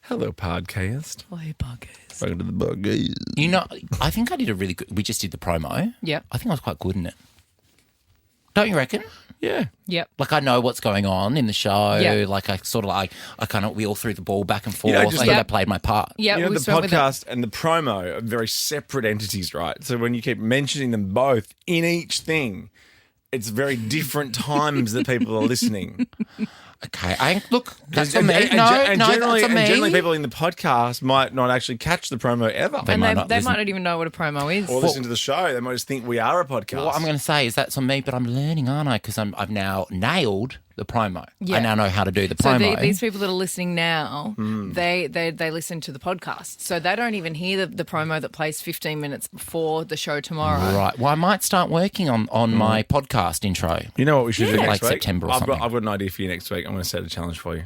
Hello, podcast. Hello, podcast. Welcome to the podcast. You know, I think I did a really good... We just did the promo. Yep. I think I was quite good in it. Don't you reckon? Yeah. Yep. Like, I know what's going on in the show. Yeah. Like, we all threw the ball back and forth. You know, just I think like- I played my part. Yeah, You know, we the went with it. podcast and the promo are very separate entities, right? So when you keep mentioning them both in each thing, it's very different times that people are listening. Okay. Look, that's for and, me. and, No, and no, generally, that's for me. and generally people in the podcast might not actually catch the promo ever. They And might they not might listen. not even know what a promo is. Or listen to the show. They might just think we are a podcast. What I'm going to say is that's on me, but I'm learning, aren't I? Because I've now nailed the promo. Yeah. I now know how to do the So promo. these people that are listening now, Hmm. they listen to the podcast. So they don't even hear the promo that plays 15 minutes before the show tomorrow. Right. Well, I might start working on my podcast intro. You know what we should do Yeah. next Like week? September or I've something. got an idea for you next week. I'm going to set a challenge for you.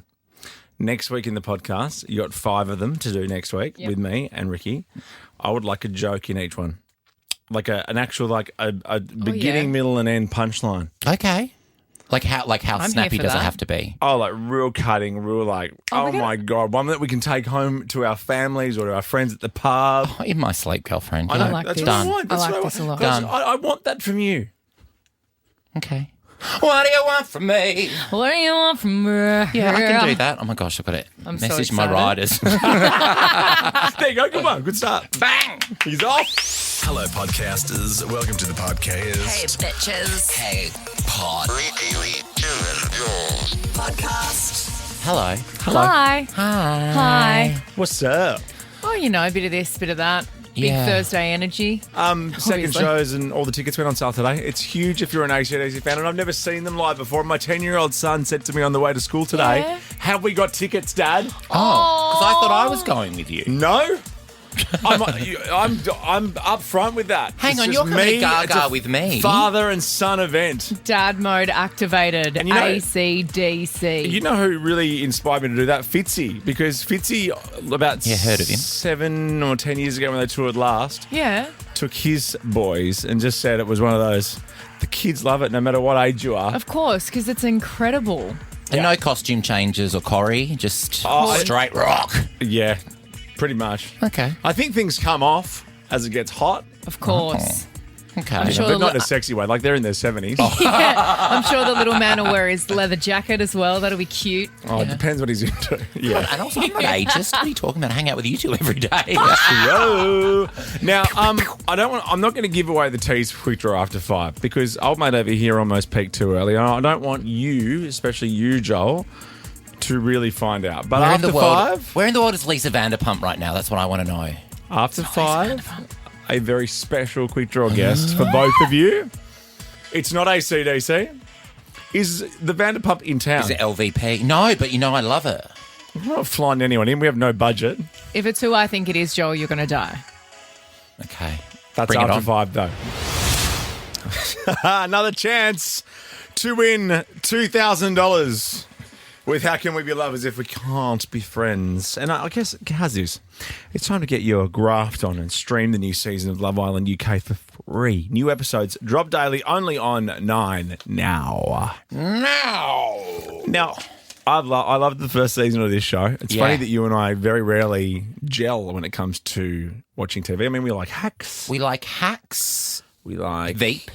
Next week in the podcast, you got 5 of them to do next week with me and Ricki. I would like a joke in each one. Like an actual, a beginning, middle, and end punchline. Okay. Like how I'm snappy here for does it that. have to be? Oh, like real cutting, real oh my God. One that we can take home to our families or to our friends at the pub. Oh, in my sleep, girlfriend. I know. I like that's this. what I Done. want. That's I like what this a lot. Because Done. I want that from you. Okay. What do you want from me? What do you want from me? Yeah, I can do that. Oh my gosh, I've got it. I'm so Message my excited. riders. There you go. Come on. Good start. Bang! He's off. Hello, podcasters. Welcome to the podcast. Hey, bitches. Hey, pod. Podcast. Hello. Hi. Hi. Hi. What's up? Oh, you know, a bit of this, bit of that. Big Yeah. Thursday energy. Second Obviously. shows and all the tickets went on sale today. It's huge if you're an AC/DC fan, and I've never seen them live before. My 10-year-old son said to me on the way to school today, Yeah. "Have we got tickets, Dad?" Oh, because I thought I was going with you. No. I'm up front with that. Hang It's on, just you're gonna be me. gaga It's a with me. Father and son event. Dad mode activated. And you know- AC/DC. You know who really inspired me to do that? Fitzy. Because Fitzy, about Yeah, heard of him. 7 or 10 years ago when they toured last, Yeah. took his boys and just said it was one of those, the kids love it no matter what age you are. Of course, because it's incredible. And no costume changes or Corey, just Oh, straight rock. Yeah, pretty much. Okay. I think things come off as it gets hot, Of course. Okay. I'm sure but not in the- a sexy way. Like they're in their 70s. I'm sure the little man will wear his leather jacket as well. That'll be cute. Oh, it depends what he's into. Yeah. And also, I'm not ageist. What are you talking about? I hang out with you two every day. Yo. Now, I'm not going to give away the tease for quick draw after 5 because old mate over here almost peaked too early. And I don't want you, especially you, Joel, to really find out. But Where in after the world? 5, Where in the world is Lisa Vanderpump right now? That's what I want to know. after 5, a very special quick draw guest for both of you. It's not AC/DC. Is the Vanderpump in town? Is it LVP? No, but you know I love her. We're not flying anyone in. We have no budget. If it's who I think it is, Joel, you're going to die. Okay. That's Bring it after on. 5, though. Another chance to win $2,000 with How Can We Be Lovers If We Can't Be Friends? And I guess, Kazus, it's time to get your graft on and stream the new season of Love Island UK for free. New episodes drop daily only on 9 now. Now, I loved the first season of this show. It's Yeah. funny that you and I very rarely gel when it comes to watching TV. I mean, we like hacks. We like hacks, We like Veep.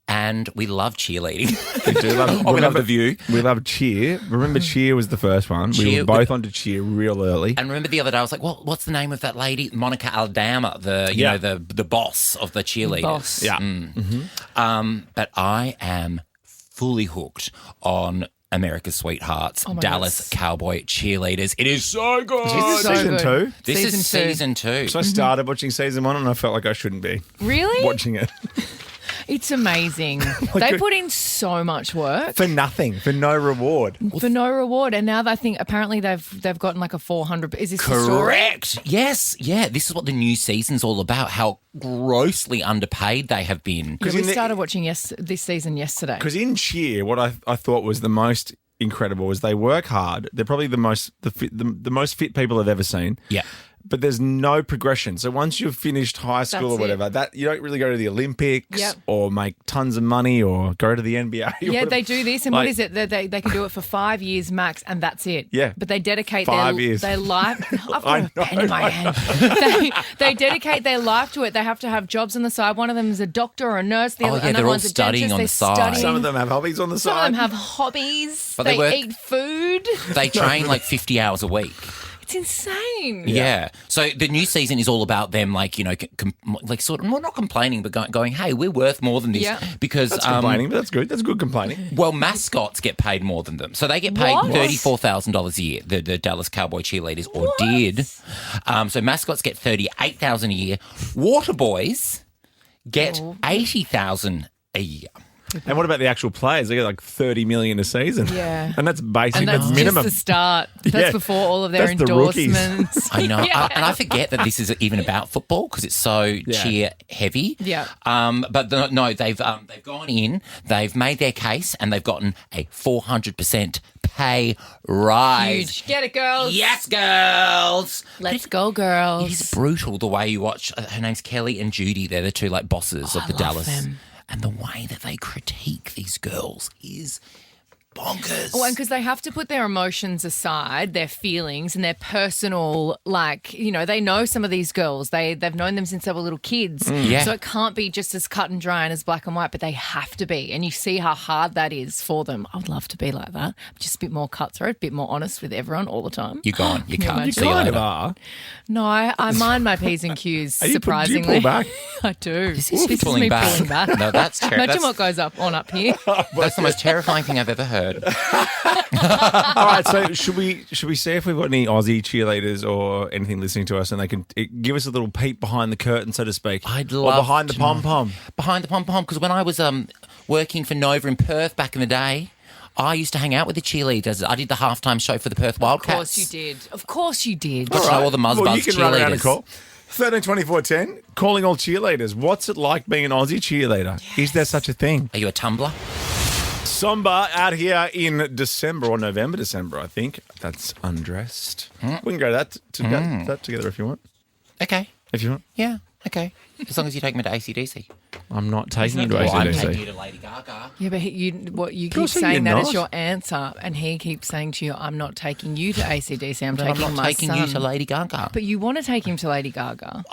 and we love cheerleading. We do love. Oh, we love The View. We love Cheer. Remember, Cheer was the first one. We Cheer were both with- onto Cheer real early. And remember the other day, I was like, "Well, what's the name of that lady? Monica Aldama, Yeah. the boss of the cheerleaders." Boss. Yeah. But I am fully hooked on America's Sweethearts, my Dallas goodness. Cowboy Cheerleaders. It is so good. Is this So season good. 2? This is Season two. season 2. So I started watching season 1 and I felt like I shouldn't be Really? watching it It's amazing. They put in so much work for nothing, for no reward. for no reward, and now I think apparently they've gotten like a 400. Is this the story? Correct. Yes. Yeah. This is what the new season's all about. How grossly underpaid they have been. Yeah, we in the- started watching this season yesterday. Because in Cheer, what I thought was the most incredible is they work hard. They're probably the most fit people I've ever seen. Yeah. but there's no progression. So once you've finished high school That's or whatever, that you don't really go to the Olympics Yep. or make tons of money or go to the NBA. or Yeah, whatever. they do this, and Like- what is it? They can do it for 5 years max, and that's it. Yeah. but they dedicate 5 years. their life. I've I got a pen in my hand. They dedicate their life to it. They have to have jobs on the side. One of them is a doctor or a nurse. The Oh, yeah, another they're all one's a studying dentist. on the They're side. studying. Some of them have hobbies on the Some of side. them have hobbies. But they they work- eat food. They train like 50 hours a week. It's insane. Yeah. So the new season is all about them, like, you know, like sort of, well, not complaining, but going, hey, we're worth more than this. Yeah. Because, That's complaining, but that's good. That's good complaining. well, mascots get paid more than them. So they get paid What? $34,000 a year, the Dallas Cowboy cheerleaders, or did. So mascots get $38,000 a year. Water boys get $80,000 a year. And what about the actual players? They get like 30 million a season. Yeah. And that's basic. And that's that's minimum. just the start. That's Yeah. before all of their That's the rookies. endorsements. I know, Yeah. and I forget that this is even about football because it's so cheer heavy. Yeah. But they've gone in, they've made their case, and they've gotten a 400% pay rise. Huge. Get it, girls. Yes, girls. Let's go, girls. It is brutal the way you watch. Her name's Kelly and Judy. They're the two like bosses of the love Dallas, them. and the way that they critique these girls is bonkers. Oh, and because they have to put their emotions aside, their feelings and their personal, like, you know, they know some of these girls. They've known them since they were little kids. Yeah. So it can't be just as cut and dry and as black and white, but they have to be. And you see how hard that is for them. I would love to be like that. Just a bit more cutthroat, a bit more honest with everyone all the time. You're gone. You Can you can't. imagine? See you Kind of later. are. No, I mind my P's and Q's, Do you surprisingly. pull back? I do. This is pulling me back. pulling back. No, that's terrible. Imagine what goes up here. That's the most terrifying thing I've ever heard. All right, so should we see if we've got any Aussie cheerleaders or anything listening to us, and they can give us a little peek behind the curtain, so to speak. I'd or love behind the to pom know. pom. Behind the pom-pom, because when I was working for Nova in Perth back in the day, I used to hang out with the cheerleaders. I did the halftime show for the Perth Of Wildcats. course you did. Of course you did. Got to know all the Muzz Well, Buzz you can run around and cheerleaders. call. 13 24 10, calling all cheerleaders. What's it like being an Aussie cheerleader? Is there such a thing? Are you a tumbler? Somber out here in December or November, December, I think. That's undressed. We can go that together if you want. Okay. If you want. Yeah. Okay. As long as you take me to ACDC. I'm not taking you to Well, I'm taking ACDC. you to Lady Gaga. Yeah, but you keep Girl, so saying you're that not. as your answer, and he keeps saying to you, "I'm not taking you to ACDC. I'm But taking I'm not my taking son." you to Lady Gaga. But you want to take him to Lady Gaga.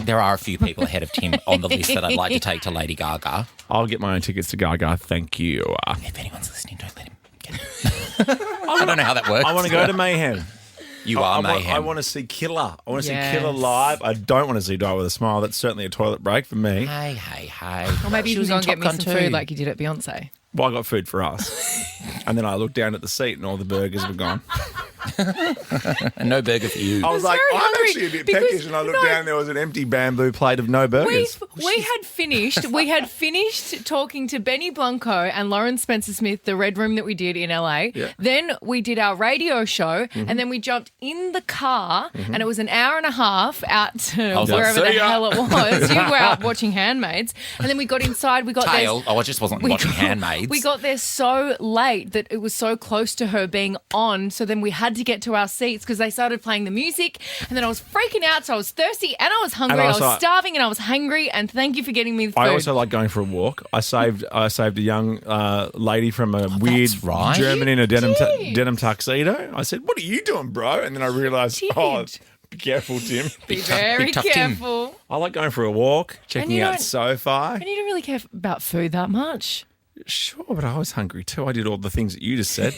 There are a few people ahead of Tim on the list that I'd like to take to Lady Gaga. I'll get my own tickets to Gaga. Thank you. If anyone's listening, don't let him get it. I don't know how that works. I want to go to Mayhem. You are I mayhem. want to see Killer. I want to Yes. see Killer live. I don't want to see Die With a Smile. That's certainly a toilet break for me. Hey. Or maybe She you can was go in and get Top me Gun some too. food like you did at Beyonce. Well, I got food for us. And then I looked down at the seat and all the burgers were gone. And no burger for you. I was like, very I'm hungry actually a bit because- peckish. And I looked no. down, there was an empty bamboo plate of no burgers. We had finished talking to Benny Blanco and Lauren Spencer Smith, the Red Room that we did in LA. Yeah. Then we did our radio show, and then we jumped in the car, and it was an hour and a half out to was like, wherever the "See ya." hell it was. You were out watching Handmaids, and then we got inside. We got there. Tail. Oh, I just wasn't watching Handmaids. We got there so late that it was so close to her being on. So then we had to get to our seats because they started playing the music. And then I was freaking out. So I was thirsty and I was hungry. And I also- was starving and I was hungry. And thank you for getting me the food. I also like going for a walk. I saved a young lady from a weird that's right. German in a denim did. denim tuxedo. I said, "What are you doing, bro?" And then I realised, did. oh, be careful, Tim. Be very big tough Tim. careful. I like going for a walk, checking you out don't- SoFi. And you don't really care about food that much. Sure, but I was hungry too. I did all the things that you just said.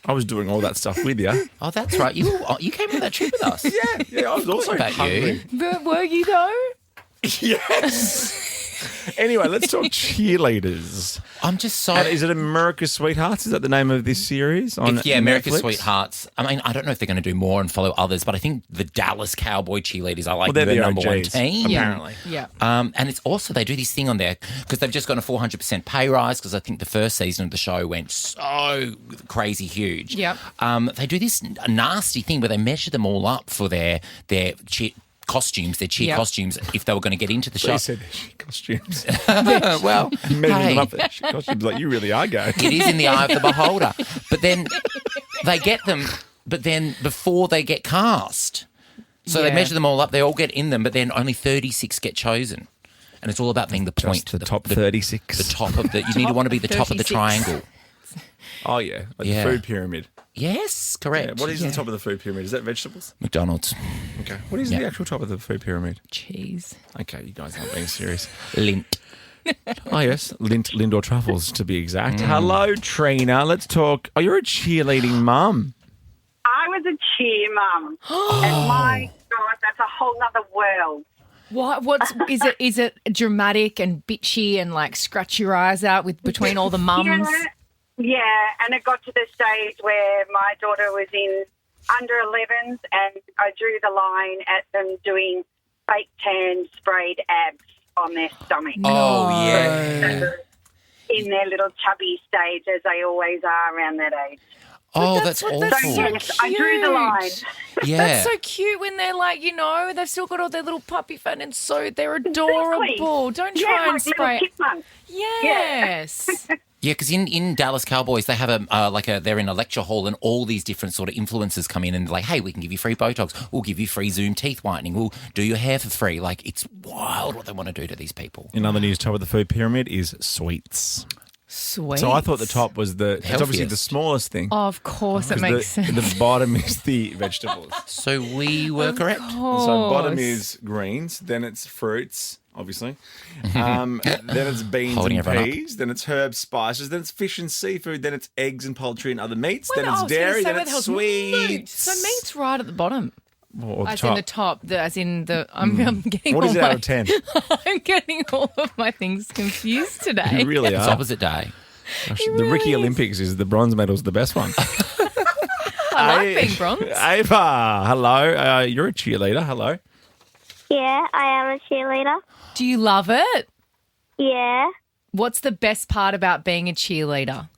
I was doing all that stuff with you. Oh, that's right. You came on that trip with us. Yeah, I was also about hungry. you. But were you though? Yes. Anyway, let's talk cheerleaders. I'm just so. And is it America's Sweethearts? Is that the name of this series on America's Netflix? Sweethearts. I mean, I don't know if they're going to do more and follow others, but I think the Dallas Cowboy cheerleaders are like Well, they're the the number one OGs, team. apparently. Yeah. And it's also, they do this thing on there because they've just got a 400% pay rise because I think the first season of the show went so crazy huge. Yep. They do this nasty thing where they measure them all up for their cheer costumes, their cheer Yep. costumes, if they were going to get into the So show. you said shit costumes. Well, Measuring hey, them up for shit costumes like you really are going. it is in the eye of the beholder. But then they get them, but then before they get cast, So they measure them all up. They all get in them, but then only 36 get chosen. And it's all about being the point. Just the top 36. The top of the... You need to want to be the top of the 36. triangle. Oh, yeah. Like Yeah. the food pyramid. Yes, correct. Yeah. What is the top of the food pyramid? Is that vegetables? McDonald's. Okay. What is the actual top of the food pyramid? Cheese. Okay, you guys aren't being serious. Lint. Oh, yes. Lindor truffles, to be exact. Hello, Trina. Let's talk. Oh, you're a cheerleading mum. I was a cheer mum, and my God, that's a whole nother world. What's is it dramatic and bitchy and like scratch your eyes out with between all the mums? Yeah, and it got to the stage where my daughter was in under 11s, and I drew the line at them doing fake tan sprayed abs on their stomach. Oh, yeah. In their little chubby stage, as they always are around that age. Oh, that's what- awful. that's So, so yes, I drew the line. Yeah. That's so cute when they're like, they've still got all their little puppy fat and so they're adorable. Don't try Yeah, and like spray. little chipmunks. Yes. Yeah, because in Dallas Cowboys, they have they're in a lecture hall and all these different sort of influencers come in and they're like, hey, we can give you free Botox. We'll give you free Zoom teeth whitening. We'll do your hair for free. Like, it's wild what they want to do to these people. In other news, top of the food pyramid is sweets. Sweet. So I thought the top was it's obviously the smallest thing. Of course, it 'Cause makes sense. The bottom is the vegetables. So we were correct. So bottom is greens, then it's fruits, obviously. Then it's beans Holding and everyone up. peas, then it's herbs, spices, then it's fish and seafood, then it's eggs and poultry and other meats, Wait, then I it's was gonna dairy, say, then where it's the hell's sweets. meat? So meat's right at the bottom. Or the As top. in the top, as in the. I'm getting What all is it my, out of 10? I'm getting all of my things confused today. You really It's are. opposite day. Gosh, It the Ricki really is. Olympics is the bronze medal's the best one. I like being bronze. Ava, hello. You're a cheerleader. Hello. Yeah, I am a cheerleader. Do you love it? Yeah. What's the best part about being a cheerleader?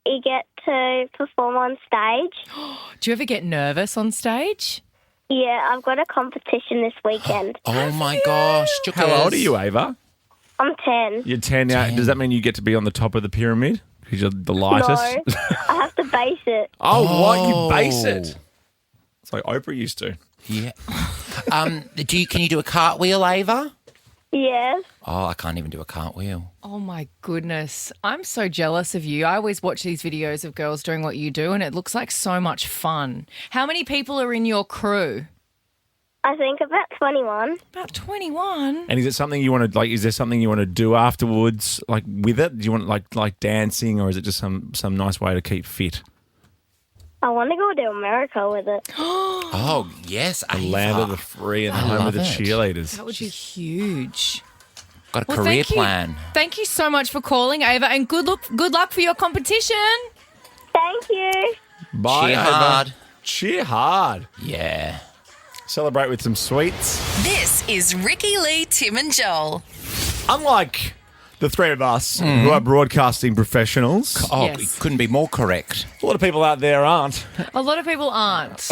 You get to perform on stage. Do you ever get nervous on stage? Yeah, I've got a competition this weekend. Oh, my gosh. How old are you, Ava? I'm 10. You're 10 now. 10. Does that mean you get to be on the top of the pyramid? Because you're the lightest? No, I have to base it. Oh, what? You base it? It's like Oprah used to. Yeah. Can you do a cartwheel, Ava? Yes. Oh, I can't even do a cartwheel. Oh my goodness. I'm so jealous of you. I always watch these videos of girls doing what you do and it looks like so much fun. How many people are in your crew? I think about 21. About 21. And is it something you want to is there something you want to do afterwards, like with it? Do you want like dancing, or is it just some nice way to keep fit? I want to go to America with it. Oh, yes, Ava. The land of the free and the I home of love the it. cheerleaders. That would be huge. Got a Well, career thank you. plan. Thank you so much for calling, Ava, and good luck for your competition. Thank you. Bye, Cheer Ava. hard. Cheer hard. Yeah. Celebrate with some sweets. This is Ricki, Lee, Tim, and Joel. Unlike the three of us who are broadcasting professionals, Oh, Yes. it couldn't be more correct. a lot of people out there aren't. A lot of people aren't.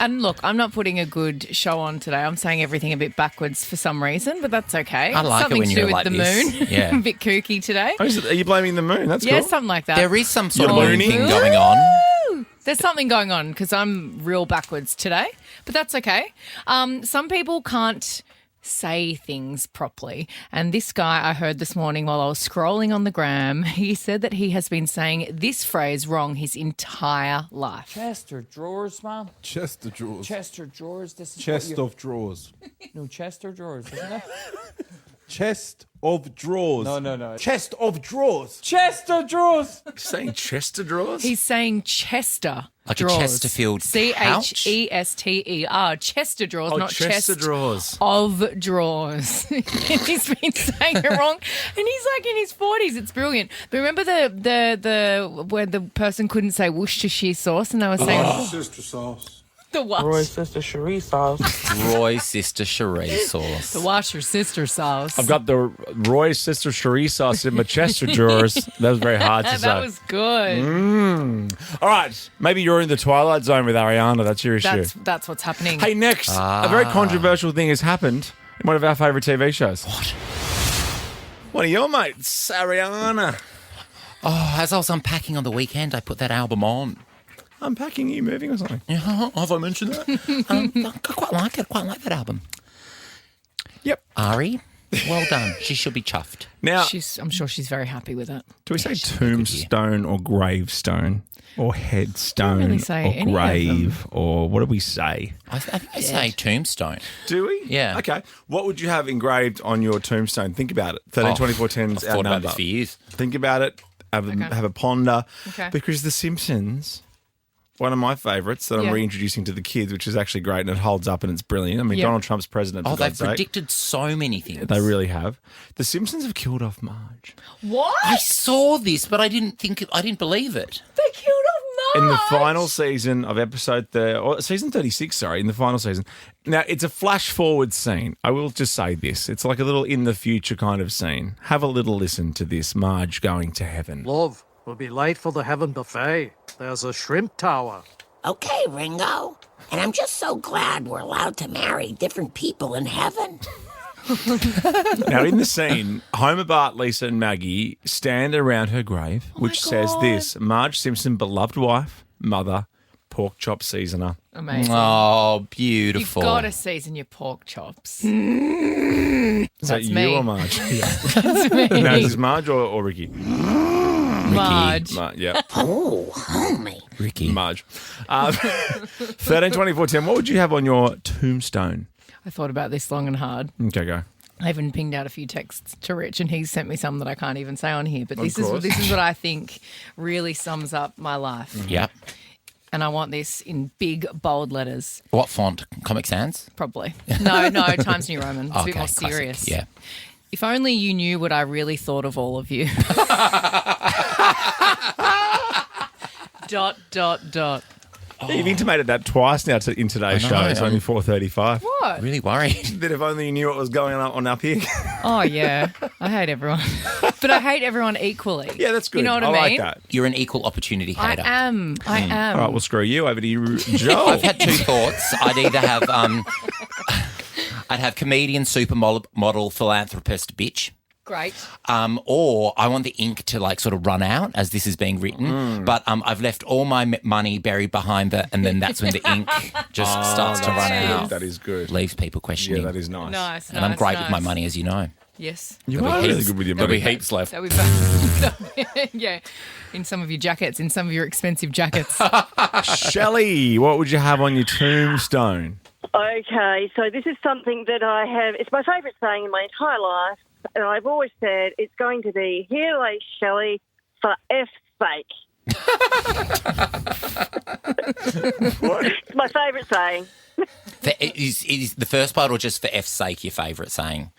And look, I'm not putting a good show on today. I'm saying everything a bit backwards for some reason, but that's okay. I like it something when to you're do with like the this. moon. Yeah. a bit kooky today. Oh, are you blaming the moon? That's Yeah, cool. something like that. There is some sort of You're moon mooning? thing going on. There's something going on because I'm real backwards today, but that's okay. Some people can't say things properly. And this guy I heard this morning while I was scrolling on the gram, he said that he has been saying this phrase wrong his entire life. Chest or drawers, man? Chest of drawers. Chest or drawers? This is Chest what you... of drawers. No, chest or drawers, isn't it? Chest of drawers. No. Chest of drawers. Chest or drawers! Saying Chester drawers? He's saying Chester Like a drawers. Chesterfield couch? Chester Chester drawers, Oh, not Chester chest drawers. of drawers. And he's been saying it wrong, and he's like in his 40s. It's brilliant. But remember the where the person couldn't say Worcestershire sauce, and they were saying Sister sauce. the what? Roy's sister Cherie sauce. Roy's sister Cherie sauce. The Worcestershire sauce. I've got the Roy's sister Cherie sauce in my Chester drawers. That was very hard to say. that was good. All right, maybe you're in the Twilight Zone with Ariana. That's your issue. That's what's happening. Hey, next, a very controversial thing has happened in one of our favourite TV shows. What? One of your mates, Ariana. Oh, as I was unpacking on the weekend, I put that album on. unpacking? Are you moving or something? Yeah, have I mentioned that? I quite like it. Quite like that album. Yep. Ari, well done. She should be chuffed. Now, I'm sure she's very happy with it. do we say tombstone or gravestone or headstone really say or any of grave or what do we say? I think they say tombstone. Do we? Yeah. Okay. What would you have engraved on your tombstone? Think about it. 13, 24, 10's I've our thought about number. this for years. Think about it. Have a ponder. Okay. Because The Simpsons, one of my favourites that I'm Yeah. reintroducing to the kids, which is actually great and it holds up and it's brilliant. I mean, Yeah. Donald Trump's president. Oh, for they've God's sake. predicted so many things. They really have. The Simpsons have killed off Marge. What? I saw this, but I didn't believe it. They killed off Marge. In the final season of season 36, sorry, in the final season. Now, it's a flash forward scene. I will just say this. It's like a little in the future kind of scene. Have a little listen to this. Marge going to heaven. Love, we'll be late for the heaven buffet. There's a shrimp tower. Okay, Ringo. And I'm just so glad we're allowed to marry different people in heaven. Now, in the scene, Homer, Bart, Lisa, and Maggie stand around her grave, which says this: Marge Simpson, beloved wife, mother, pork chop seasoner. Amazing. Oh, beautiful. You've got to season your pork chops. Is that That's you me. or Marge? Yeah. That's me. Now, is this Marge or Ricki? Marge. Yeah. Oh, homie. Ricki. Marge. 13, 24, 10. What would you have on your tombstone? I thought about this long and hard. Okay, go. I even pinged out a few texts to Rich, and he's sent me some that I can't even say on here. But this course. is what I think really sums up my life. Yep. And I want this in big, bold letters, What font? Comic Sans? probably. No, Times New Roman. It's a bit more classic. serious. Yeah. If only you knew what I really thought of all of you. ... You've intimated that twice now in today's I show. know, It's only 4:35. What? Really worried. That if only you knew what was going on up here. Oh, yeah. I hate everyone. But I hate everyone equally. Yeah, that's good. You know what I like mean? that. You're an equal opportunity I hater. am. All right, well, screw you. Over to you, Joel. I've had two thoughts. I'd either have I'd have comedian, supermodel, philanthropist, bitch. Great. Or I want the ink to like sort of run out as this is being written, but I've left all my money buried behind and then that's when the ink just starts to run out. That is good. Leaves people questioning. Yeah, that is nice. Nice. And I'm great with my money, as you know. Yes. You There'll are be really heaps- good with your There'll be money. heaps left. That we yeah. In some of your jackets, in some of your expensive jackets. Shelley, what would you have on your tombstone? Okay, so this is something that I have. It's my favourite saying in my entire life, and I've always said it's going to be "Here lay Shelley for F's sake." It's my favourite saying. Is the first part or just for F's sake your favourite saying?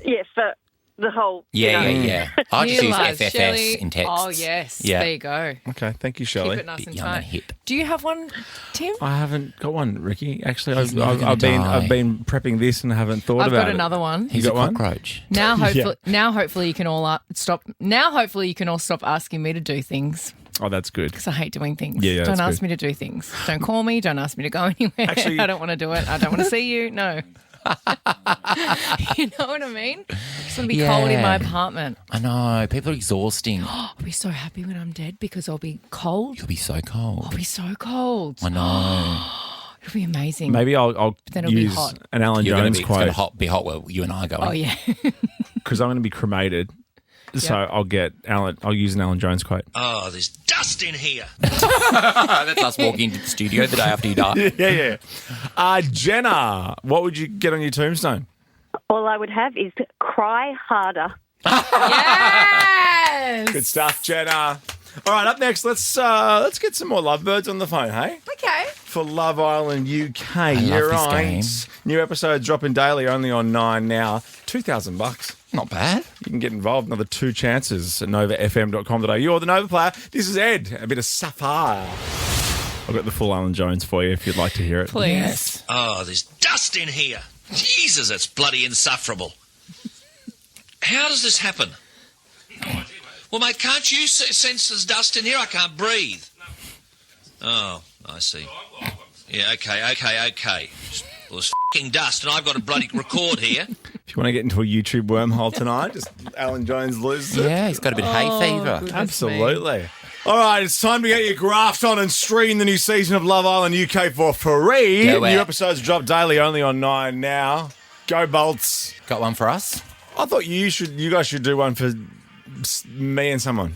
Yeah, for the whole. Yeah, you know. yeah. I just use Realise, FFS Shelley. in text. Oh, yes. Yeah. There you go. Okay, thank you, Shelley. Keep it nice Bit and young tight. and hip. Do you have one, Tim? I haven't got one, Ricki. Actually, He's never gonna I've die. been prepping this and haven't thought I've about got it. another one. He's got a one? cockroach. Now, hopefully, you can all stop. Now, hopefully, you can all stop asking me to do things Oh, that's good. because I hate doing things. Yeah, don't that's ask good. me to do things. Don't call me. Don't ask me to go anywhere. Actually- I don't want to do it. I don't want to see you. No. You know what I mean? I just want to be cold in my apartment. I know. People are exhausting. I'll be so happy when I'm dead because I'll be cold. You'll be so cold. I'll be so cold. I know. It'll be amazing. Maybe I'll then it'll be use hot. an Alan You're gonna Jones be, it's going to quote be hot where you and I are going. Oh, yeah. because I'm going to be cremated. So I'll use an Alan Jones quote. Oh, there's dust in here. That's us walking into the studio the day after you die. Yeah. Jenna, what would you get on your tombstone? All I would have is cry harder. Yes. Good stuff, Jenna. All right, up next, let's get some more lovebirds on the phone, hey? Okay. For Love Island UK. love this game. New episodes dropping daily, only on 9 now. $2,000. Not bad. You can get involved. Another 2 chances at novafm.com.au or the Nova Player. This is Ed, a bit of Sapphire. I've got the full Alan Jones for you if you'd like to hear it. Please. Yes. Oh, there's dust in here. Jesus, it's bloody insufferable. How does this happen? Well, mate, can't you sense there's dust in here? I can't breathe. Oh, I see. Yeah, okay. Well, there's f***ing dust and I've got a bloody record here. If you want to get into a YouTube wormhole tonight, just Alan Jones loses it. Yeah, he's got a bit of hay fever. goodness Absolutely. All right, it's time to get your graft on and stream the new season of Love Island UK for free. Go New out. episodes drop daily, only on 9 now. Go Bolts. Got one for us? I thought you guys should do one for me and someone.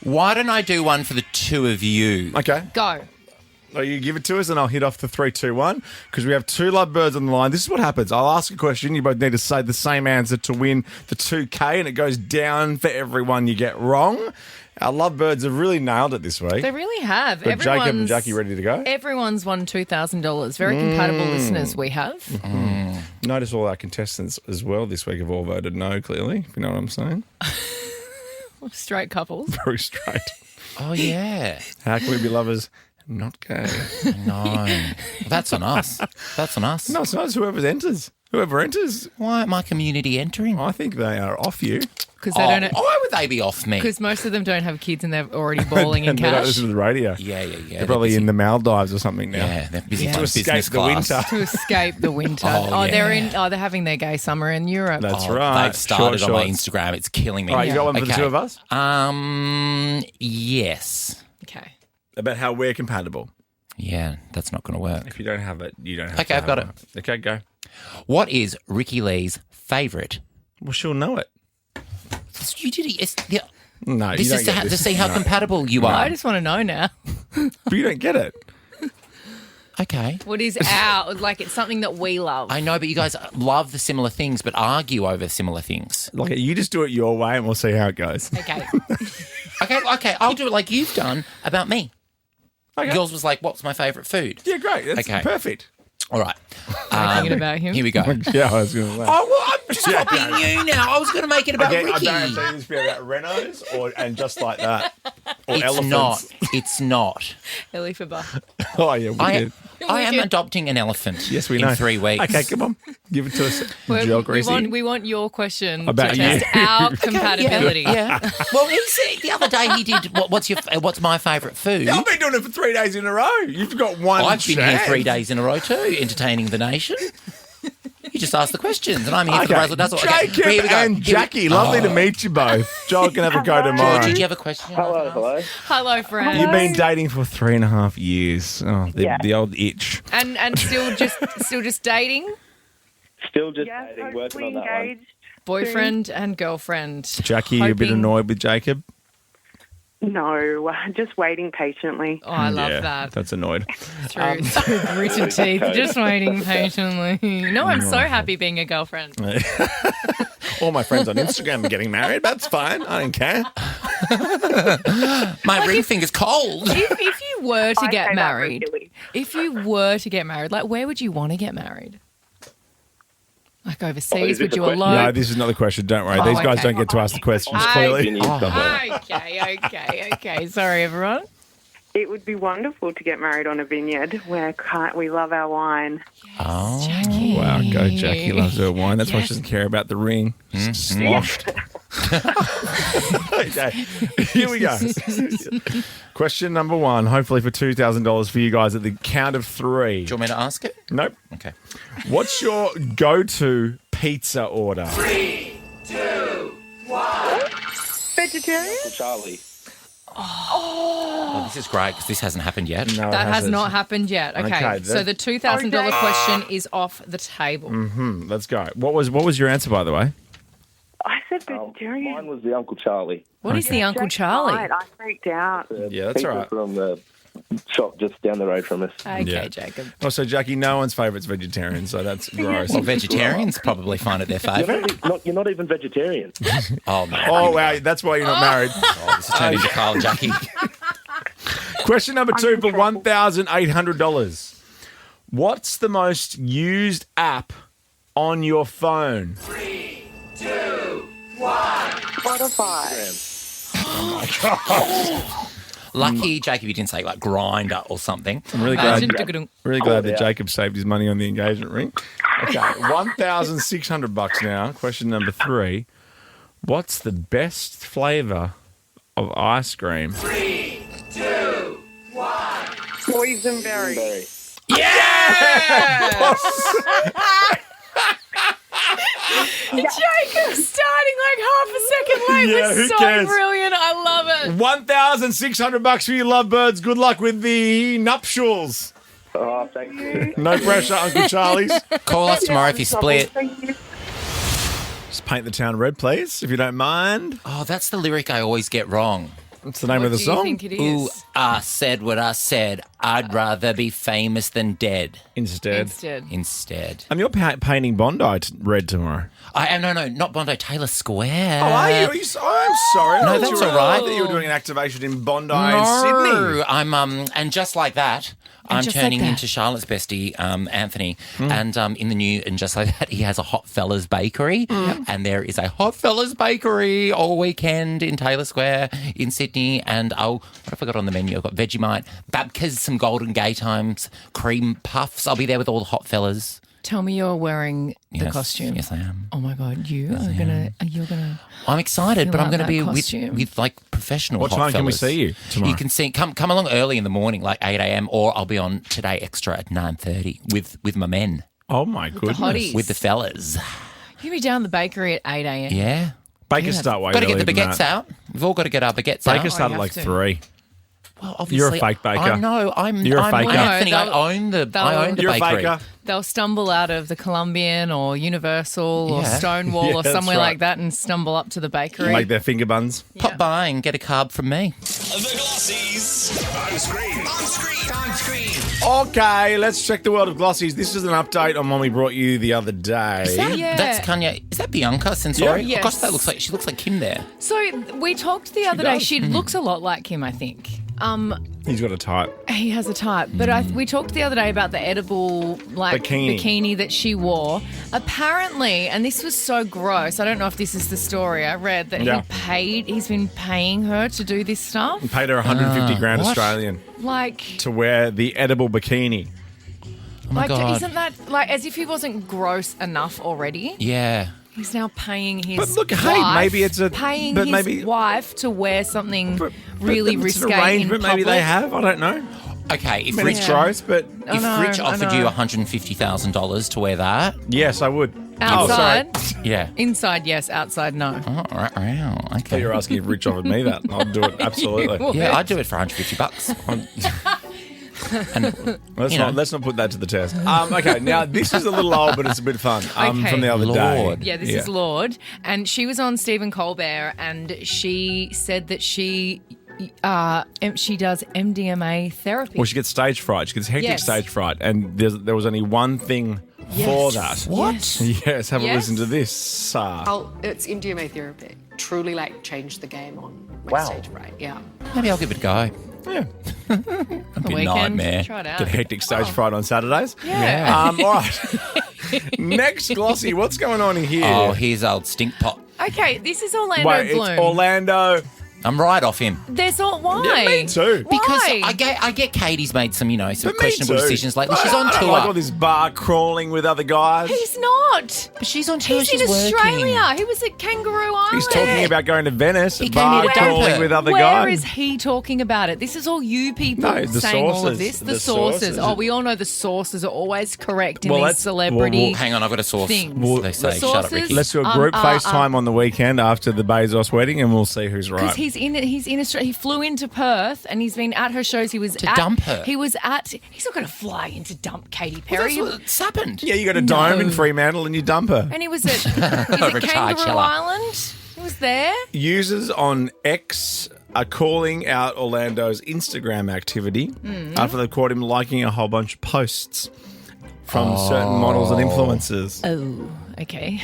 Why don't I do one for the two of you? Okay. Go. Well, you give it to us and I'll hit off the 3, 2, 1 because we have two lovebirds on the line. This is what happens. I'll ask a question. You both need to say the same answer to win the 2K, and it goes down for everyone you get wrong. Our lovebirds have really nailed it this week. They really have. Got Jacob and Jackie ready to go. Everyone's won $2,000. Very compatible listeners we have. Notice all our contestants as well this week have all voted no, clearly, if you know what I'm saying. Straight couples. Very straight. Oh, yeah. How can we be lovers? Not gay. No. That's on us. That's on us. No, it's not. It's whoever enters. Whoever enters. Why my community entering? I think they are off you. Because they don't. Why would they be off me? Because most of them don't have kids and they're already balling in And they don't cash. listen to the radio. Yeah. They're probably in the Maldives or something now. Yeah, they're busy Yeah. to To escape business the class. winter. To escape the winter. Oh, yeah. They're having their gay summer in Europe. That's right. They've started Short on my shorts. Instagram. It's killing me. All right, you got one for the two of us? Yes. Okay. About how we're compatible. Yeah, that's not going to work. If you don't have it, you don't have Okay, to I've got have it. Okay, go. What is Ricki Lee's favourite? Well, she'll know it. You did it. Yeah. No, This you don't is get to this. see how No. compatible you are. I just want to know now. But you don't get it. Okay. What is our, like, it's something that we love. I know, but you guys love the similar things, but argue over similar things. Like, you just do it your way and we'll see how it goes. Okay. Okay, I'll do it like you've done about me. Okay. Yours was like, what's my favourite food? Yeah, great. That's Okay. perfect. All right. Thinking about him. Here we go. Yeah, I was going to say. Oh, well, I'm just copying you now. I was going to make it about I Ricki. guarantee this be about Renos and just like that. Or It's elephants. not. It's not. Ellie for Buff. Oh, yeah, wicked. I am adopting an elephant. Yes, we know. In 3 weeks. Okay, come on. Give it to us. We Geography. want your question About to test you. our compatibility. Yeah. Well, he said the other day he did. What's my favourite food? I've been doing it for 3 days in a row. You've got one I've been here chance. 3 days in a row too, entertaining the nation. You just asked the questions, and I'm here for the razzle dazzle. Okay, Jacob here we go. and Jackie, lovely to meet you both. Joel can have a go tomorrow. Did you have a question? Hello. Hello, friend. You've been dating for 3.5 years. Oh, the old itch. And still just dating? Still just dating, working on that one. Boyfriend and girlfriend. Jackie, you're a bit annoyed with Jacob? No, just waiting patiently. Oh, I love that. That's annoyed. Through gritted teeth, just waiting patiently. No, I'm so happy being a girlfriend. All my friends on Instagram are getting married. That's fine. I don't care. My ring finger's cold. If you were to I get say that married, regularly. like where would you want to get married? Like overseas? is it Would the you question? elope? No, this is not the question. Don't worry. Oh, These guys okay. don't get to ask the questions, clearly. Okay. Sorry, everyone. It would be wonderful to get married on a vineyard where we love our wine. Oh, Jackie. Wow, go Jackie loves her wine. That's why she doesn't care about the ring. Sloshed. Okay, here we go. Question number 1, hopefully for $2,000 for you guys at the count of 3. do you want me to ask it? Nope. Okay. What's your go-to pizza order? 3, 2, 1. Vegetarian? Uncle Charlie. Oh, this is great because this hasn't happened yet. No, it That has hasn't. not happened yet. Okay, so the $2,000 question is off the table. Let's go. What was your answer, by the way? I said vegetarian. Mine was the Uncle Charlie. What is the Uncle Charlie? Right, I freaked out. Yeah, that's all Pizza right. From the shop just down the road from us. Okay, Yeah. Jacob. Also, Jackie, no one's favourite's vegetarian, so that's gross. Well, vegetarians probably find it their favourite. You're not even vegetarian. Oh, no. Oh, wow, that's why you're not married. Oh, this is turning into Carl and Jackie. Question number 2 for $1,800. What's the most used app on your phone? 3, 2, 1. Spotify. Lucky Jacob, you didn't say like grinder or something. I'm really glad, Imagine- that Jacob saved his money on the engagement ring. Okay, $1,600 now. Question number 3. What's the best flavour of ice cream? 3, 2, 1. Boysenberry. Jacob starting like half a second late Yeah, was who so cares? brilliant. I love it. $1,600 for you lovebirds. Good luck with the nuptials. Oh, thank you. No pressure, Uncle Charlie's. Call us tomorrow if you split. Just paint the town red, please, if you don't mind. Oh, that's the lyric I always get wrong. What's the name of the Do you song? think it is? Ooh, I said what I said. I'd rather be famous than dead. Instead. Instead. And you're painting Bondi red tomorrow. I am, no, not Bondi, Taylor Square. Oh, are you? I'm sorry. No, I thought that's you were- all right. I thought you were doing an activation in Bondi No, in Sydney. I'm and just like that, I'm just turning like that. into Charlotte's bestie, Anthony, and in the new and just like that, he has a Hot Fellas Bakery, and there is a Hot Fellas Bakery all weekend in Taylor Square in Sydney. And what have I got on the menu? I've got Vegemite, Babkas, some Golden Gay Times, cream puffs. I'll be there with all the hot fellas. Tell me you're wearing the Yes, costume. Yes, I am. Oh my God, you're gonna. I'm excited, Fill but I'm out going to that be costume. with like professional. What hot time can we fellas. see you tomorrow? You can see come along early in the morning, like 8 a.m. Or I'll be on Today Extra at 9:30 with my men, Oh, my goodness. hotties. with the fellas. You'll be down the bakery at 8 a.m. Yeah, Bakers start way got to get the earlier than baguettes that. out. We've all got to get our baguettes Bakers out. start you at like have to. 3. Well, obviously, You're a fake baker. I know. You're a faker. Anthony. I They'll- own the You're a bakery. faker. They'll stumble out of the Columbian or Universal or Yeah. Stonewall Yeah, or that's somewhere right. like that and stumble up to the bakery. Make their finger buns. Pop by and get a carb from me. The Glossies. On screen. On screen. On screen. Okay, let's check the world of glossies. This is an update on one we brought you the other day. Yeah. That's Kanye. Is that Bianca Sensori? Yeah. Oh, gosh, Yes. she looks like Kim there. So we talked the other day. does. She looks a lot like him, I think. He's got a type. He has a type. But we talked the other day about the edible bikini that she wore. Apparently, and this was so gross, I don't know if this is the story I read, that he's been paying her to do this stuff. He paid her 150 grand what? Australian Like, to wear the edible bikini. Oh my God. isn't that like as if he wasn't gross enough already? Yeah. He's now paying his But look, hey, wife, maybe it's a- paying but his maybe- wife to wear something But really it's risque an arrangement in maybe they public. have. I don't know. Okay, if I mean, Rich it's gross, but I Rich know, offered I you know. $150,000 to wear that, yes, I would. Outside, Oh, sorry. yeah. inside, yes. Outside, no. Oh, right, I thought okay. you were asking if Rich offered me that. I'd do it absolutely. You would. Yeah, I'd do it for $150. And Let's not put that to the test. Okay, now this is a little old, but it's a bit fun. Okay. From the other day. Lord. Yeah, this is Lord, and she was on Stephen Colbert, and she said that she does MDMA therapy. Well, she gets stage fright. She gets hectic Yes. stage fright, and there was only one thing for that. What? Yes, have a Yes. listen to this. It's MDMA therapy. Truly, changed the game on my Wow. stage, right? Yeah. maybe I'll give it a go. Yeah. A The bit weekend, nightmare. try it out. Get hectic stage fright on Saturdays. Yeah. All right. Next glossy, what's going on here? Oh, here's old stink pot. Okay, this is Orlando Wait, Bloom. it's Orlando. I'm right off him. There's all why? Yeah, me too. Because Why? I get Katie's made some, some But me questionable too. decisions lately. She's on I don't tour. like all this bar crawling with other guys. He's not. But she's on tour. He's She's in working. Australia. He was at Kangaroo Island. He's talking about going to Venice, He came bar here to dump crawling her. with other Where guys. is he talking about it? This is all you people No, the saying all of sources. this. The, The sources. sources. Oh, we all know the sources are always correct in Well, these let's- celebrity Hang on, I've got a source. things. They say, The shut up, sources- Ricki. Let's do a group are FaceTime on the weekend after the Bezos wedding, and we'll see who's right. Because he's in Australia. He flew into Perth and he's been at her shows. He was To at, dump her. He's not going to fly in to dump Katy Well, Perry. that's what's happened. Yeah, you got a dome in Fremantle and you dump her. And he was at Over Kangaroo Coachella. Island. He was there. Users on X are calling out Orlando's Instagram activity after they caught him liking a whole bunch of posts from certain models and influencers. Oh, okay.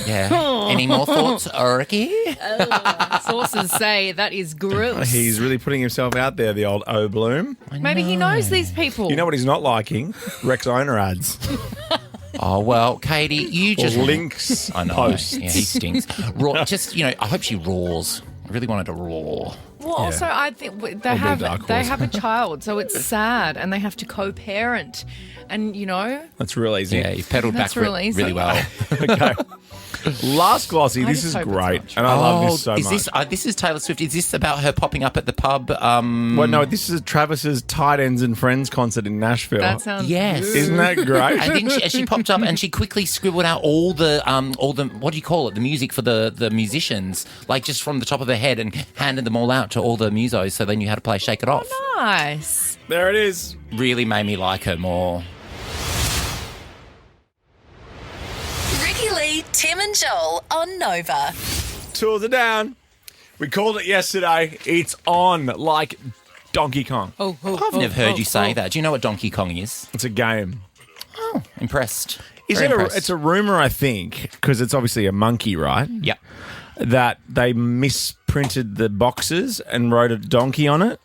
Yeah. Any more thoughts, Ricki? Sources say that is gross. He's really putting himself out there, the old O Bloom. Maybe he knows these people. You know what he's not liking? Rex owner ads. Oh, well, Katie, you just... links I know. posts. Yeah, he stinks. Just, I hope she roars. I really wanted to roar. Well, also, I think they be a have dark they horse. have a child, so it's sad, and they have to co-parent, and That's real easy. Yeah, you've pedalled That's back real easy. really well. Okay. Last glossy. I This just is hope it's great, not and I love this so is much. This is Taylor Swift. Is this about her popping up at the pub? Well, no, this is Travis's Tight Ends and Friends concert in Nashville. That sounds Yes. Isn't that great? And then she popped up and she quickly scribbled out all the what do you call it? The music for the musicians, like just from the top of her head, and handed them all out to all the musos so they knew how to play Shake It Off. nice. There it is. Really made me like her more. Ricki Lee, Tim and Joel on Nova. Tools are down. We called it yesterday. It's on like Donkey Kong. I've never heard you say that. Do you know what Donkey Kong is? It's a game. Oh, impressed. Is Very it? impressed. It's a rumor, I think, because it's obviously a monkey, right? Yep. That they misprinted the boxes and wrote a donkey on it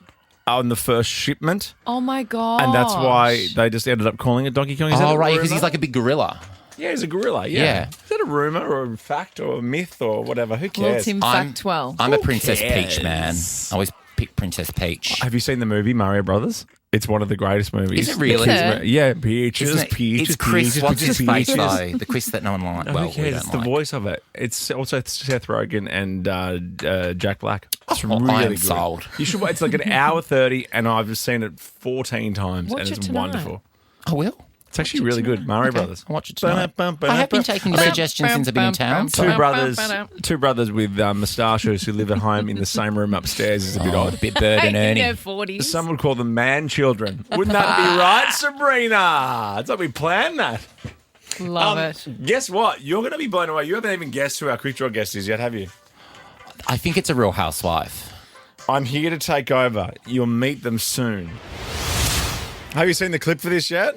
on the first shipment, Oh my god. and that's why they just ended up calling it Donkey Kong. Is that Oh, a right, because rumour? he's like a big gorilla. Yeah, he's a gorilla. Yeah. Yeah. Is that a rumor or a fact or a myth or whatever? Who Well, cares? Tim, fact 12. I'm a Who Princess cares? Peach man. I always pick Princess Peach. Have you seen the movie Mario Brothers? It's one of the greatest movies. Is it really? Is it? Yeah, peaches, Isn't it? peaches, It's Chris. peaches, What's his peaches, face peaches. though? The Chris that no one likes. Oh, Well, who we cares? don't It's the like. voice of it. It's also Seth Rogen and Jack Black. It's Oh, really I am good. sold. You should. It's like an hour 30, and I've seen it 14 times, Watch and it it's tonight. wonderful. I will. It's actually really good. Mario Brothers. I'll watch it tonight. I have been taking your suggestions since I've been in town. So. Two brothers with moustaches who live at home in the same room upstairs is a bit odd. A bit Bird and In Ernie. their 40s. Some would call them man children. Wouldn't that be right, Sabrina? It's like we planned that. Love it. Guess what? You're going to be blown away. You haven't even guessed who our quick draw guest is yet, have you? I think it's a Real Housewife. I'm here to take over. You'll meet them soon. Have you seen the clip for this yet?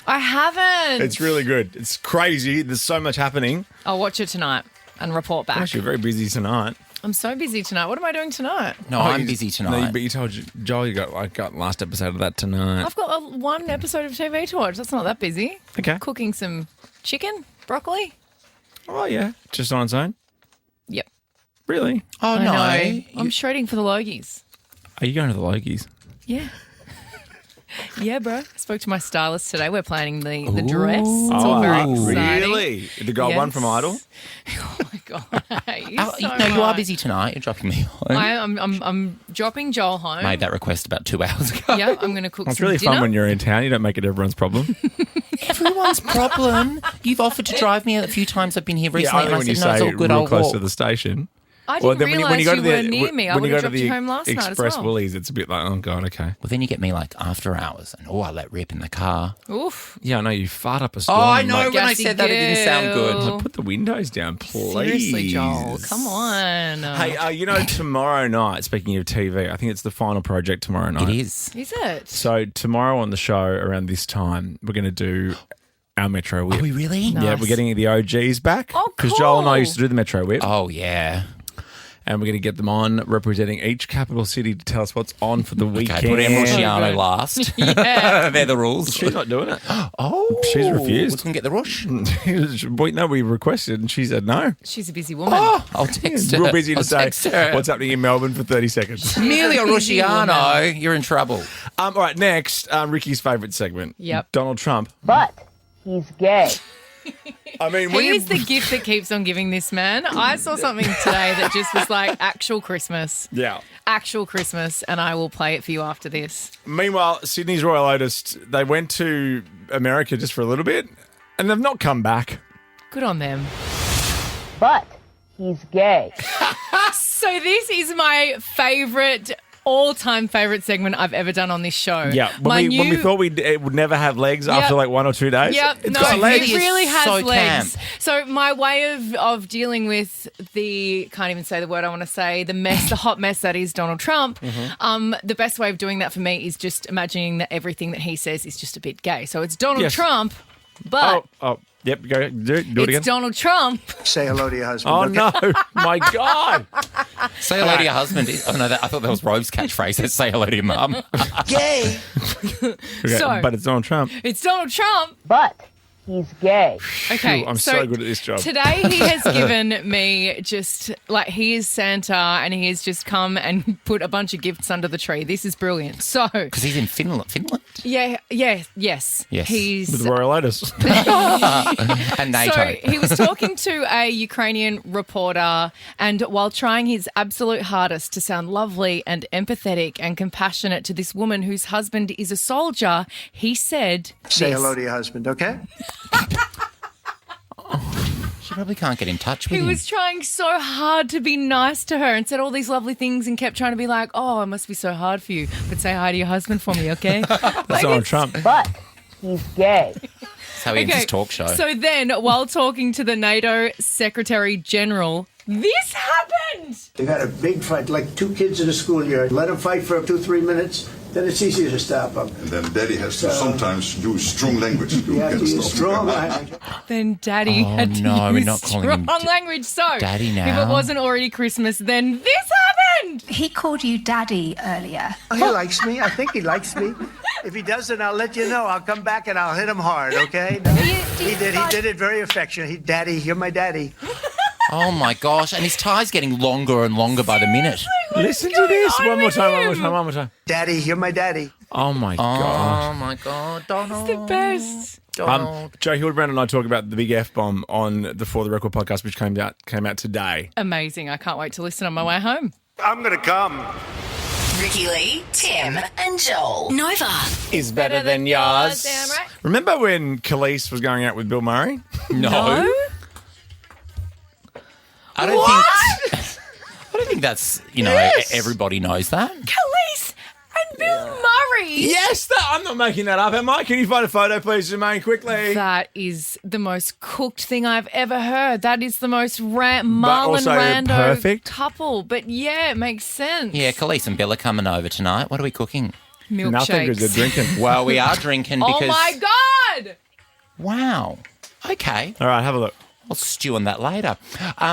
I haven't. It's really good. It's crazy. There's so much happening. I'll watch it tonight and report back. Actually, very busy tonight. I'm so busy tonight. What am I doing tonight? No, Oh, I'm you- busy No, tonight. but you told Joel you got last episode of that tonight. I've got one episode of TV to watch. That's not that busy. Okay. Cooking some chicken, broccoli. Oh, yeah. Just on its own? Yep. Really? Oh, I no. know. I'm shredding for the Logies. Are you going to the Logies? Yeah. Yeah, bro. I spoke to my stylist today. We're planning the dress. It's all very exciting. Really? The gold one from Idol? Oh my god! Oh, no, you are busy tonight. You're dropping me home. I'm dropping Joel home. Made that request about 2 hours ago. Yeah, I'm going to cook It's some really dinner. fun when you're in town. You don't make it everyone's problem. Everyone's problem. You've offered to drive me a few times. I've been here recently, only and I when you said, no, it's say all good. real I'll close walk. to the station. I didn't realise you were near me. I when would you have go to dropped the you home last night as Express well. Woolies, it's a bit like, oh god, okay. Well, then you get me like after hours, and I let rip in the car. Oof. Yeah, I know you fart up a storm. Oh, I know. Like, When I Gassy said that, it didn't sound good. girl. put the windows down, please. Seriously, Joel. Come on. Hey, you know, tomorrow night, speaking of TV, I think it's the final project tomorrow night. It is. Is it? So tomorrow on the show around this time, we're going to do our Metro Whip. Are we really? Yeah, Nice. we're getting the OGs back. Oh, Because Joel and I cool. used to do the Metro Whip. Oh, yeah. And we're going to get them on representing each capital city to tell us what's on for the weekend. Okay, put Em Rusciano last. Yeah. They're the rules. She's not doing it. Oh. She's refused. We can get the rush. No, we requested and she said no. She's a busy woman. Oh, I'll text her. Real busy to I'll say text her. what's happening in Melbourne for 30 seconds. Emilio busy Rusciano, you're in trouble. All right, next, Ricky's favourite segment. Yep. Donald Trump. But he's gay. I mean, when He you, is the gift that keeps on giving this man. I saw something today that just was like actual Christmas. yeah. Actual Christmas, and I will play it for you after this. Meanwhile, Sydney's Royal Otis, they went to America just for a little bit and they've not come back. Good on them. But he's gay. So this is my favourite, all-time favourite segment I've ever done on this show. Yeah, when we thought it would never have legs after like 1 or 2 days. Yep, It's no, got legs. it really has so legs. camp. So my way of dealing with the, can't even say the word I want to say, the mess, the hot mess that is Donald Trump, the best way of doing that for me is just imagining that everything that he says is just a bit gay. So it's Donald Yes. Trump, but Yep, go do it it's again. Donald Trump. Say hello to your husband. Oh, no. My God. Say hello to your husband. Oh, no, I thought that was Rove's catchphrase. Say hello to your mum. Gay. Okay, So- but it's Donald Trump. It's Donald Trump. But he's gay. Okay, Phew, I'm so good at this job. Today he has given me just like he is Santa and he has just come and put a bunch of gifts under the tree. This is brilliant. So Because he's in Finland. Finland? Yeah, yes. Yes. He's With the Royal Otis. And NATO. So he was talking to a Ukrainian reporter, and while trying his absolute hardest to sound lovely and empathetic and compassionate to this woman whose husband is a soldier, he said, Say this. hello to your husband, okay? She probably can't get in touch with He him. was trying so hard to be nice to her and said all these lovely things and kept trying to be like, oh, it must be so hard for you, but say hi to your husband for me, okay? That's Donald Trump. But he's gay. That's how he ends his talk show. So then, while talking to the NATO Secretary General, this happened. They got a big fight, like two kids in a schoolyard. Let them fight for 2-3 minutes, then it's easier to stop them. And then Daddy has to sometimes use strong language to You have to get use stuff. strong language. Then Daddy Oh, had to no, we're use not calling him strong language. So Daddy now. if it wasn't already Christmas, then this happened. He called you Daddy earlier. He likes me. I think he likes me. If he doesn't, I'll let you know. I'll come back and I'll hit him hard, okay? He did it very affectionate. Daddy, you're my daddy. Oh my gosh! And his tie's getting longer and longer by the minute. Listen to this. One more time. Daddy, you're my daddy. Oh, my God. Oh my God, Donald! It's the best. Joe Hildebrand and I talk about the big F-bomb on the For the Record podcast, which came out today. Amazing. I can't wait to listen on my way home. I'm going to come. Ricki Lee, Tim, and Joel. Nova. Is better than yours. Damn right. Remember when Khalees was going out with Bill Murray? No. I don't think that's, Yes. everybody knows that. Khalees and Bill Murray. Yes, I'm not making that up, am I? Can you find a photo, please, Jermaine, quickly? That is the most cooked thing I've ever heard. That is the most Marlon also Rando perfect. couple. But yeah, it makes sense. Yeah, Khalees and Bill are coming over tonight. What are we cooking? Milkshakes. Nothing because they're drinking. Well, we are drinking because... Oh my God. Wow. Okay. All right, have a look. I'll stew on that later.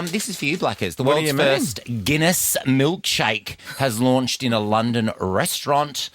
This is for you, Blackers. The What do world's you mean? first Guinness milkshake has launched in a London restaurant.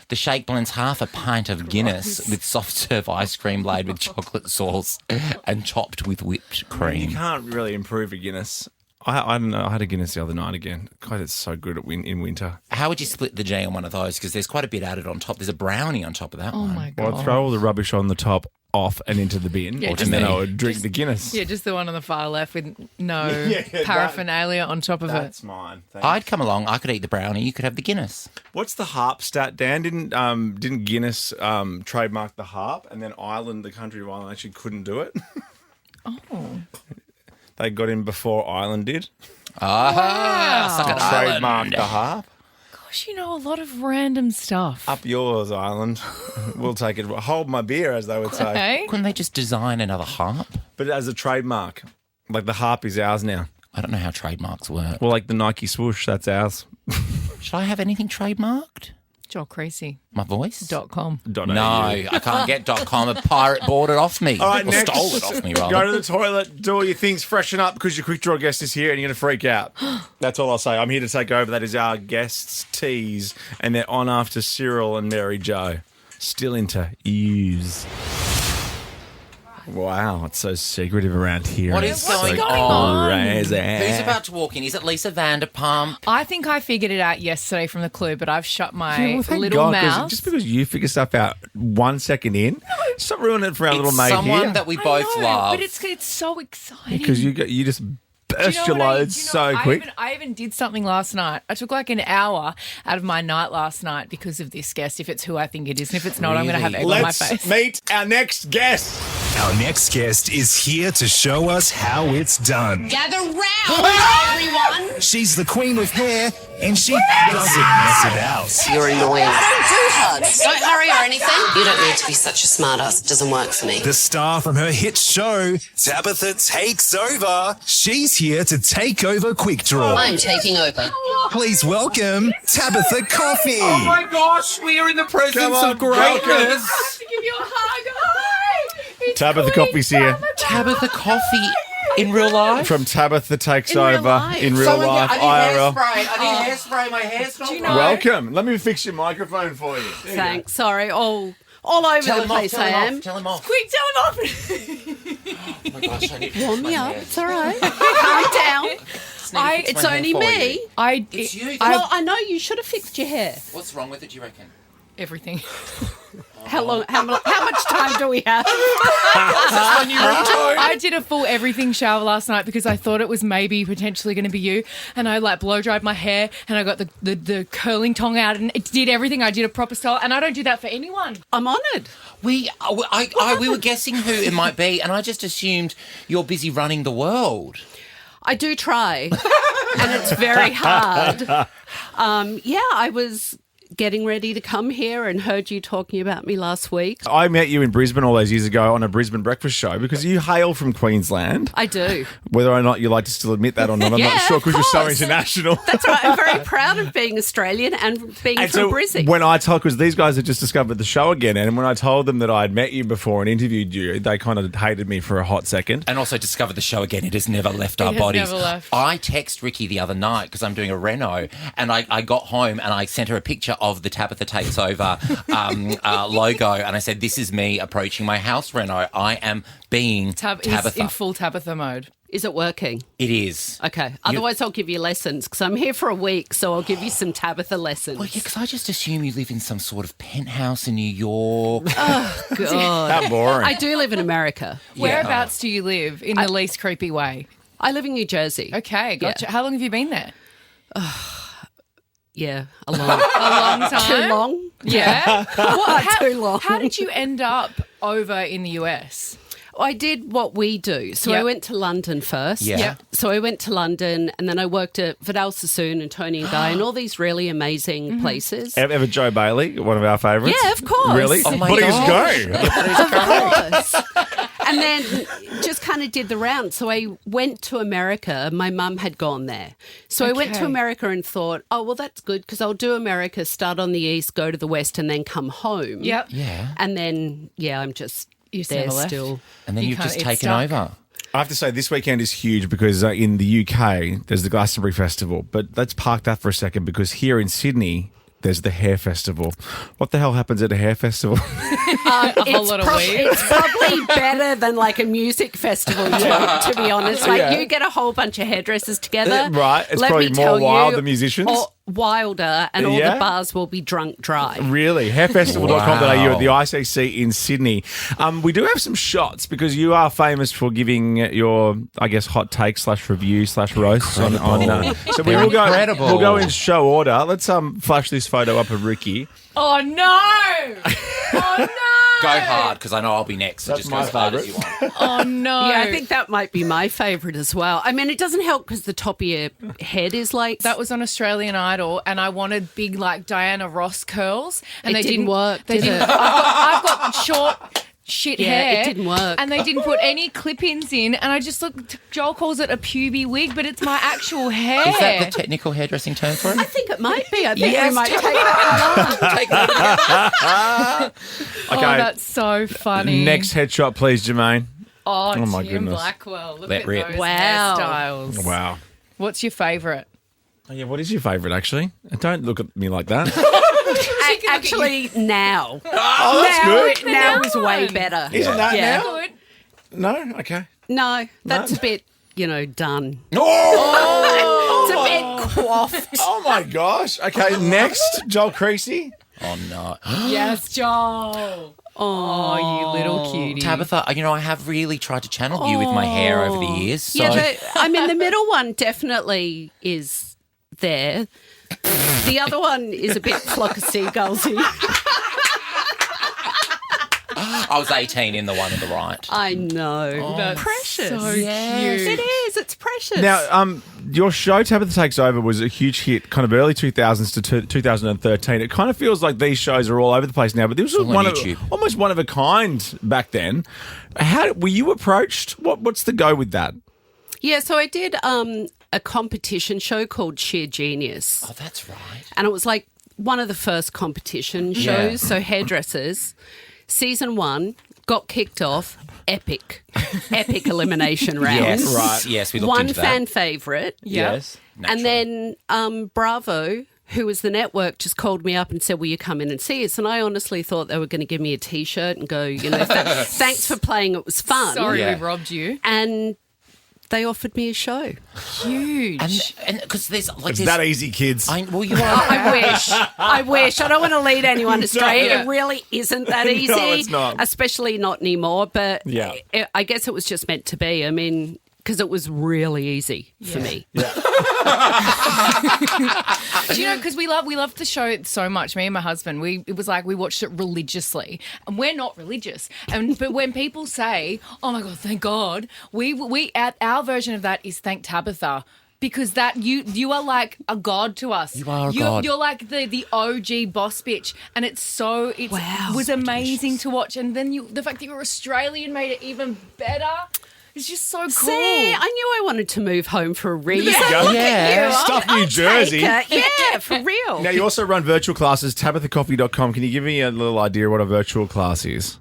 The shake blends half a pint of Guinness with soft serve ice cream laid with chocolate sauce and topped with whipped You cream. can't really improve a Guinness. I don't know. I had a Guinness the other night again. God, it's so good in winter. How would you split the G on one of those? Because there's quite a bit added on top. There's a brownie on top of that Oh one. my Well, God. I'd throw all the rubbish on the top off and into the bin, Yeah, and just then me. I would drink the Guinness. Yeah, just the one on the far left with no Yeah, paraphernalia on top of it. That's mine. Thanks. I'd come along. I could eat the brownie. You could have the Guinness. What's the harp stat, Dan? Didn't Guinness trademark the harp, and then Ireland, the country of Ireland, actually couldn't do it? Oh. They got in before Ireland did. Ah, suck it, Trademarked Ireland. the harp. Gosh, you know a lot of random stuff. Up yours, Ireland. We'll take it. Hold my beer, as they would say. Hey? Couldn't they just design another harp? But as a trademark, like the harp is ours now. I don't know how trademarks work. Well, like the Nike swoosh, that's ours. Should I have anything trademarked? Joel Creasy. My voice? .com. No, I can't get .com. A pirate bought it off me. All right, or next. stole it off me, rather. Go to the toilet, do all your things, freshen up because your quick draw guest is here and you're going to freak out. That's all I'll say. I'm here to take over. That is our guests' teas, and they're on after Cyril and Mary Jo. Still into use. Wow, it's so secretive around here. What is It's going so on? crazy. Who's about to walk in? Is it Lisa Vanderpump? I think I figured it out yesterday from the clue, but I've shut my Yeah, well, thank little God, 'cause mouth. just because you figure stuff out 1 second in, stop ruining it for our little mate someone here. that we I both know, love. but it's so exciting. Because you just burst your loads so quick. I even did something last night. I took like an hour out of my night last night because of this guest, if it's who I think it is. And if it's not, I'm going to have egg on my Let's face. meet our next guest. Our next guest is here to show us how it's done. Gather round, everyone. She's the queen of hair, and she doesn't mess it out. You're annoying. I don't do hugs. Don't hurry or anything. You don't need to be such a smartass. It doesn't work for me. The star from her hit show, Tabatha Takes Over. She's here to take over Quick Draw. I'm taking over. Please welcome Tabatha Coffey. Oh my gosh, we are in the presence Come on, of greatness. I have to give you a hug. Hi. It's Tabitha Queen Coffey's here. Tabatha Coffey in real life? From Tabatha Takes In real Over life. in real life, IRL. I need hairspray. My hair's not right. Welcome. Let me fix your microphone for you. There you go. Thanks. Sorry. All over Tell the him off, place tell I him am. off, tell him off. Quick, tell him off. Oh my gosh, I need to Warm fix my me up. hair. It's all right. Calm down. Fix It's my hair only for me. you. It's you. Well, I know you should have fixed your hair. What's wrong with it, do you reckon? Everything. How long? How much time do we have? I did a full everything shower last night because I thought it was maybe potentially going to be you, and I like blow dried my hair and I got the curling tong out and it did everything. I did a proper style, and I don't do that for anyone. I'm honoured. We were guessing who it might be, and I just assumed you're busy running the world. I do try, and it's very hard. I was getting ready to come here and heard you talking about me last week. I met you in Brisbane all those years ago on a Brisbane breakfast show because you hail from Queensland. I do. Whether or not you like to still admit that or not, I'm not sure because you're so international. That's right. I'm very proud of being Australian and being from Brisbane. When I told, because these guys had just discovered the show again, and when I told them that I had met you before and interviewed you, they kind of hated me for a hot second. And also discovered the show again. It has never left our bodies. Never left. I text Ricki the other night because I'm doing a reno, and I got home and I sent her a picture of the Tabatha Takes Over logo, and I said, "This is me approaching my house reno. I am being Tabatha." He's in full Tabatha mode. Is it working? It is. Okay. Otherwise, I'll give you lessons because I'm here for a week, so I'll give you some Tabatha lessons. Well, yeah, because I just assume you live in some sort of penthouse in New York. Oh, God. How boring. I do live in America. Whereabouts do you live in the least creepy way? I live in New Jersey. Okay, gotcha. Yeah. How long have you been there? Yeah, a long time. Too long? Yeah. Too long. How did you end up over in the US? I did what we do. So I went to London first. Yeah. Yep. So I went to London and then I worked at Vidal Sassoon and Tony and Guy and all these really amazing places. Ever Joe Bailey, one of our favourites? Yeah, of course. Really? Oh my What is gosh. Of course. And then just kind of did the round. So I went to America. My mum had gone there. So I went to America and thought, oh, well, that's good because I'll do America, start on the east, go to the west and then come home. Yep. Yeah. And then, I'm just there still. And then you've just taken over. I have to say, this weekend is huge because in the UK, there's the Glastonbury Festival. But let's park that for a second because here in Sydney, there's the Hair Festival. What the hell happens at a hair festival? A whole lot of weed. It's probably better than like a music festival, to be honest. Like you get a whole bunch of hairdressers together. Right. It's Let probably me more tell wild you, than musicians. Or wilder, and all the bars will be drunk dry. Really? Hairfestival.com.au at the ICC in Sydney. We do have some shots because you are famous for giving your, I guess, hot take / review / roast. So we'll go in show order. Let's flash this photo up of Ricki. Oh, no! Oh, no! Go hard because I know I'll be next. So That's just go as hard as you want. Oh, no. Yeah, I think that might be my favourite as well. I mean, it doesn't help because the top of your head is like... That was on Australian Idol, and I wanted big, like, Diana Ross curls. And It didn't work, They did didn't. it? I've got short... shit hair. It didn't work. And they didn't put any clip-ins in. And I just looked, Joel calls it a pubic wig, but it's my actual hair. Is that the technical hairdressing term for it? I think it might be. I think we might take that one on. Take that. Okay. Oh, that's so funny. Next headshot, please, Jermaine. Oh, my Tim goodness. Blackwell. Look Let at rip. those Wow. hairstyles. Wow. What's your favourite? Oh, yeah, what is your favourite, actually? Don't look at me like that. Actually, now. Oh, that's good. Now is way better. Isn't that Yeah. now? Good. No? Okay. No, that's a bit, done. Oh! It's a bit coiffed. Oh, my gosh. Okay, next, Joel Creasy. Oh, no. Yes, Joel. Oh, you little cutie. Tabatha, I have really tried to channel you with my hair over the years. So. Yeah, the middle one definitely is there. The other one is a bit flock of seagullsy. I was 18 in the one on the right. I know. That's precious. so Yes, cute. it is. It's precious. Now, your show, Tabatha Takes Over, was a huge hit, kind of early 2000s to 2013. It kind of feels like these shows are all over the place now, but this was almost one of a kind back then. How were you approached? What's the go with that? Yeah, so I did a competition show called Sheer Genius. Oh, that's right. And it was like one of the first competition shows, so hairdressers. Season 1 got kicked off, epic elimination round. Yes, right. Yes, we looked One into that. fan favourite. Yes. And then Bravo, who was the network, just called me up and said, will you come in and see us? And I honestly thought they were going to give me a T-shirt and go, thanks for playing, it was fun. Sorry we robbed you. And they offered me a show. Huge. And because there's like It's that easy, kids. Well, you are. I wish. I don't want to lead anyone astray. Yeah. It really isn't that easy. No, it's not. Especially not anymore. But Yeah. I guess it was just meant to be. I mean, because it was really easy for me. Do you know, because we love the show so much, me and my husband, it was like we watched it religiously, and we're not religious, but when people say, oh my God, thank God, we our version of that is thank Tabatha. Because that you are like a god to us. You are a god. You're like the OG boss bitch, and it was amazing to watch. And then the fact that you were Australian made it even better. It's just so cool. See, I knew I wanted to move home for a reason. There you go. Look at you. Stuff I'll New Jersey. take it. Yeah, for real. Now, you also run virtual classes, tabathacoffey.com. Can you give me a little idea what a virtual class is?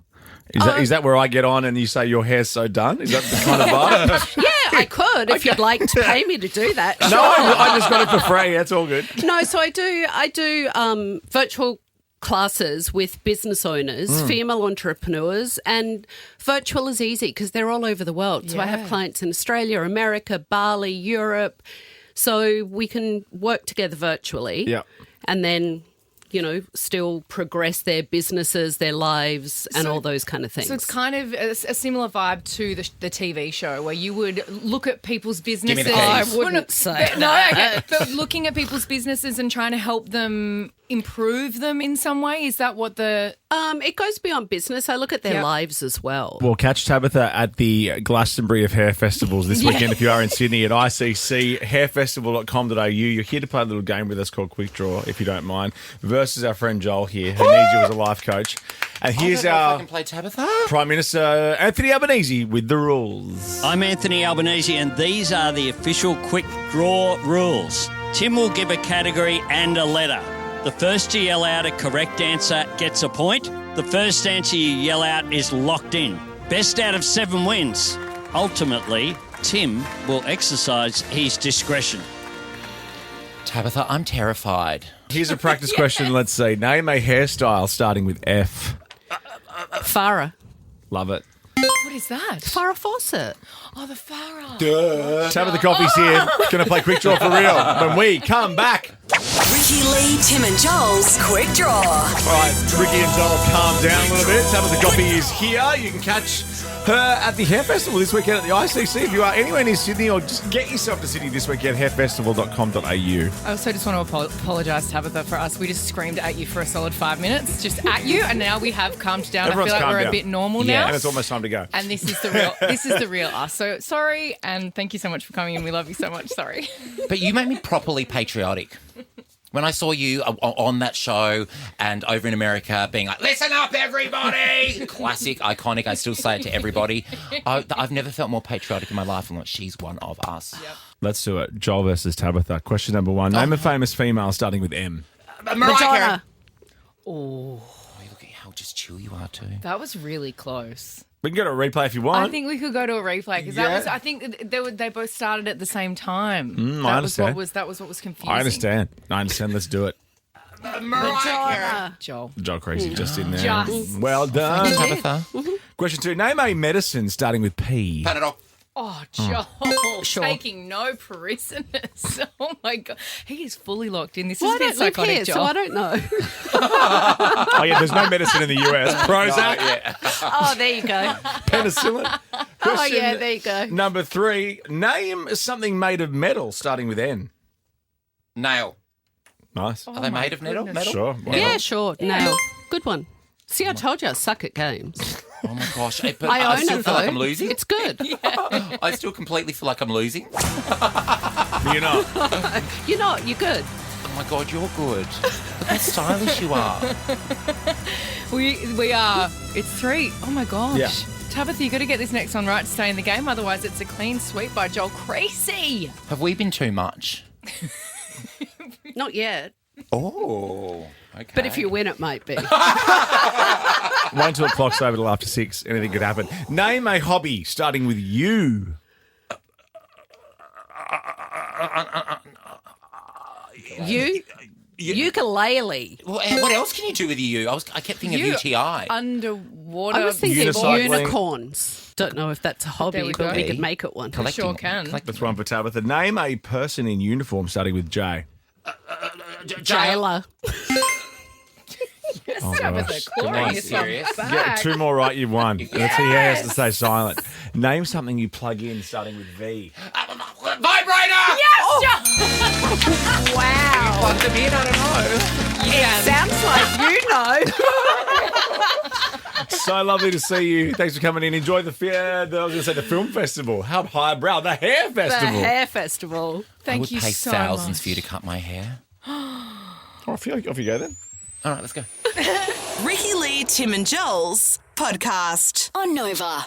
Is that where I get on and you say your hair's so done? Is that the kind of vibe? Yeah, I could if you'd like to pay me to do that. No, I just got it for free. That's all good. No, so I do virtual classes with business owners, female entrepreneurs, and virtual is easy because they're all over the world. So I have clients in Australia, America, Bali, Europe. So we can work together virtually. Yeah. And then, still progress their businesses, their lives, and all those kind of things. So it's kind of a similar vibe to the TV show where you would look at people's businesses. Give me the keys. I wouldn't say No, okay. But looking at people's businesses and trying to help them improve them in some way. Is that what the... It goes beyond business. I look at their lives as well. Well, catch Tabatha at the Glastonbury of Hair Festivals this weekend if you are in Sydney at icchairfestival.com.au. You're here to play a little game with us called Quick Draw, if you don't mind, versus our friend Joel here, who needs you as a life coach. And here's I can play Tabatha. Prime Minister Anthony Albanese with the rules. I'm Anthony Albanese, and these are the official Quick Draw rules. Tim will give a category and a letter. The first to yell out a correct answer gets a point. The first answer you yell out is locked in. Best out of 7 wins. Ultimately, Tim will exercise his discretion. Tabatha, I'm terrified. Here's a practice question. Let's see. Name a hairstyle starting with F. Farah. Love it. What is that? Farah Fawcett. Oh, the Farah. Duh. Tabatha Coffey's here. Going to play Quick Draw for real when we come back. Ricki Lee, Tim and Joel's Quick Draw. All right, Ricki and Joel, calm down a little bit. Tabatha Coffey is here. You can catch her at the Hair Festival this weekend at the ICC. If you are anywhere near Sydney, or just get yourself to Sydney this weekend, hairfestival.com.au. I also just want to apologise, Tabatha, for us. We just screamed at you for a solid 5 minutes, just at you, and now we have calmed down. Everyone's I feel like calmed we're down. a bit normal Yeah, now. and it's almost time to go. And this is the real us. So sorry, and thank you so much for coming in. We love you so much. Sorry. But you made me properly patriotic. When I saw you on that show and over in America being like, listen up, everybody! Classic, iconic. I still say it to everybody. I've never felt more patriotic in my life. I'm like, she's one of us. Yep. Let's do it. Joel versus Tabatha. Question number 1. Name a famous female starting with M. Mariah. Oh, look at how just chill you are too. that was really close. We can go to a replay if you want. I think we could go to a replay because I think they both started at the same time. I understand. That was what was confusing. I understand. Let's do it. Joel. Joel Crazy just in there. Just. Well done. Tabatha. Question 2. Name a medicine starting with P. Panadol. Oh, Joel, taking no prisoners. Oh, my God. He is fully locked in. This is a bit psychotic, here, Joel. so I don't know. Oh, yeah, there's no medicine in the US. Prozac. Oh, there you go. Penicillin. Oh, yeah, there you go. Number 3. Name something made of metal starting with N. Nail. Nice. Are they made of metal? Sure. Why Yeah, not? sure. No. Good one. See, I told you I suck at games. Oh, my gosh. But I own still it, feel like though. I'm losing. It's good. I still completely feel like I'm losing. You're not. You're not. You're good. Oh, my God, you're good. Look how stylish you are. We are. It's 3. Oh, my gosh. Yeah. Tabatha, you got to get this next one right to stay in the game. Otherwise, it's a clean sweep by Joel Crazy. Have we been too much? Not yet. Oh, okay. But if you win, it might be. Wait until the clock's over till after 6. Anything could happen. Name a hobby starting with U. You? Ukulele. Well, what else can you do with a U? I kept thinking of UTI. Underwater. I was thinking Unicycling. unicorns. Don't know if that's a hobby, There we but go. we could make it one. We sure can. That's one for Tabatha. Name a person in uniform starting with J. Jailer. Yes, Oh, Tabatha, gosh. clawing Come on. yourself Serious? back. Get 2 more right, you won. Let's see how he has to stay silent. Name something you plug in starting with V. Vibrator! Yes! Wow. Plug them in, I don't know. It Sounds like you know. So lovely to see you. Thanks for coming in. Enjoy the film festival. How highbrow. The hair The festival. hair festival. I Thank would you pay so thousands much. for you to cut my hair. Off you go then. All right, let's go. Ricki Lee, Tim and Joel's podcast on Nova.